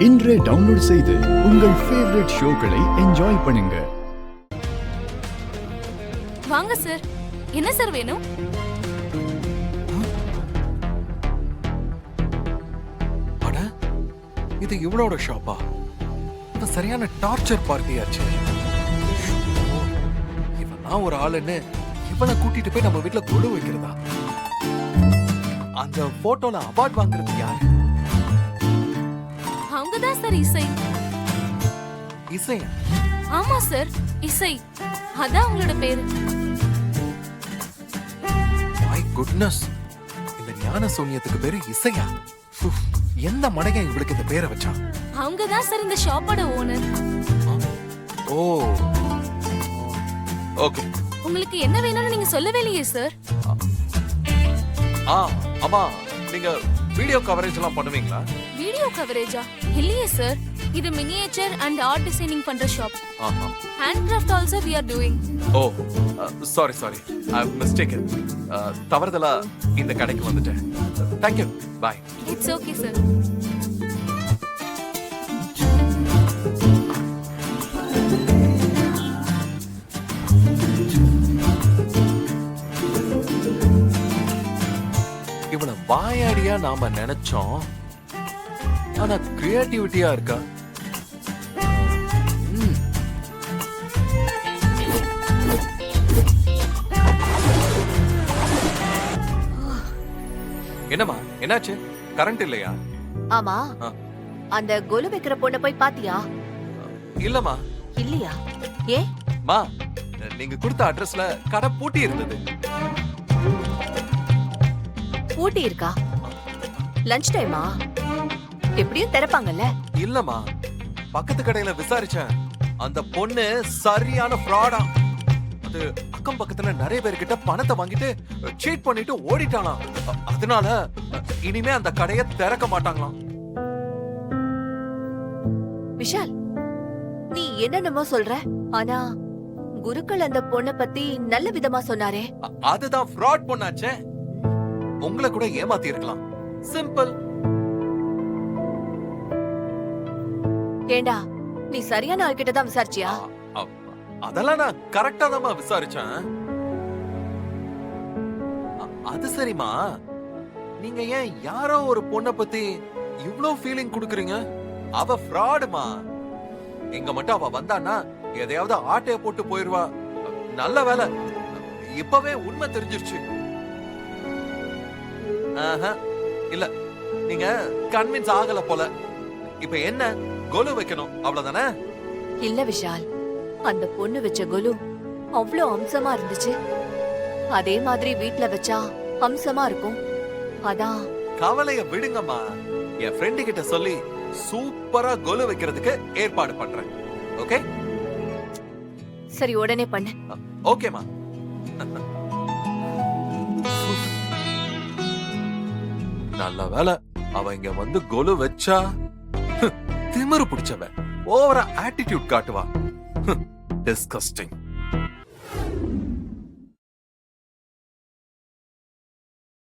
இன்றே டவுன்லோட் செய்து உங்கள் ஃபேவரட் ஷோக்களை என்ஜாய் பண்ணுங்க. வாங்க சார். என்ன சார் வேணும்? அட, இது இவளோட ஷாப்பா? இது சரியான டார்ச்சர் பார்ட்டியாச்சு. இவன் ஒரு ஆளுன்னு இவனை கூட்டிட்டு போய் நம்ம வீட்டுல கொடு வைக்கிறதா? அந்த போட்டோல அவார்ட் வாங்குறது யாரு? அவங்கதான் சார் இசை. இசையா? ஆமா சார், இசை. அதான் அவங்களோட பேரு. மை குட்னஸ், இந்த ஞான சூன்யத்துக்கு பேரு இசையா? எந்த மடையா இவளுக்கு இந்த பேரை வச்சான்? அவங்கதான் சார் இந்த ஷாப்போட ஓனர். ஓ, ஓகே. உங்களுக்கு என்ன வேணும்னு நீங்க சொல்லவே இல்லையே சார். ஆமா, நீங்க வீடியோ கவரேஜ் எல்லாம் பண்ணுவீங்களா? வீடியோ கவரேஜா? இல்லையே சார். இது மினியேச்சர் அண்ட் ஆர்ட் டிசைனிங் பண்ற shop. Hand craft also we are doing. Oh, sorry I have mistaken. தவறுதலா இந்த கடைக்கு வந்துட்டேன். Thank you. Bye. It's okay sir. இவனை வாயாடியா நாம நினைச்சோம், ஆனா கிரியேட்டிவிட்டியா இருக்கா. என்னம்மா, என்னாச்சு? கரண்ட் இல்லையா? ஆமா, அந்த கொலு வைக்கிற பொண்ண போய் பாத்தியா? இல்லம்மா. இல்லையா? ஏ மா, நீங்க கொடுத்த அட்ரஸ்ல கடை பூட்டி இருந்தது. பூட்டி இருக்கா? லஞ்ச் டைமா? எப்படியும் திறப்பாங்கல்ல? இல்லம்மா, பக்கத்து கடையில விசாரிச்சேன். அந்த பொண்ணு சரியான ஃப்ராடா. அது அக்கம் பக்கத்துல நிறைய பேர்கிட்ட பணத்தை வாங்கிட்டு சீட் பண்ணிட்டு ஓடிட்டாலாம். அதனால இனிமே அந்த கடையை திறக்க மாட்டாங்களாம். விஷால், நீ என்னென்னமோ சொல்ற, ஆனா குருக்கள் அந்த பொண்ண பத்தி நல்ல விதமா சொன்னாரே. அதுதான் ஃப்ராட் பொண்ணாச்சே. உங்களை கூட ஏமாத்தி இருக்கலாம். சிம்பிள். ஏண்டா, நீ சரியான ஆள்கிட்ட தான் விசாரிச்சியா? அதெல்லாம் நான் கரெக்டா தான் விசாரிச்சேன். அது சரிமா, நீங்க ஏன் யாரோ ஒரு பொண்ண பத்தி இவ்ளோ ஃபீலிங் குடுக்குறீங்க? அவ ஃப்ராடுமா. எங்க மட்டும் அவ வந்தானா எதையாவது ஆட்டைய போட்டு போயிருவா. நல்ல வேலை, இப்பவே உண்மை தெரிஞ்சிருச்சு. இல்ல, நீங்க கன்வின்ஸ் ஆகல போல. இப்ப என்ன, கொலு வைக்கணும் அவ்வளவுதானே? இல்ல விஷால், அந்த பொண்ணு வச்ச கொலு அவ்வளோ அம்சமா இருந்துச்சு. அதே மாதிரி வீட்ல வச்சா அம்சமா இருக்கும். அதான். கவலைய விடுங்கம்மா, என் ஃப்ரெண்டு கிட்ட சொல்லி சூப்பரா கொலு வைக்கிறதுக்கு ஏற்பாடு பண்றேன். ஓகே? சரி, உடனே பண்ணு. ஓகேமா. நல்ல வேலை, அவ இங்க வந்து கொலு வச்சா திமிரு பிடிச்சவ ஓவரா ஆட்டிடியூட் காட்டுவா. டிஸ்கஸ்டிங்.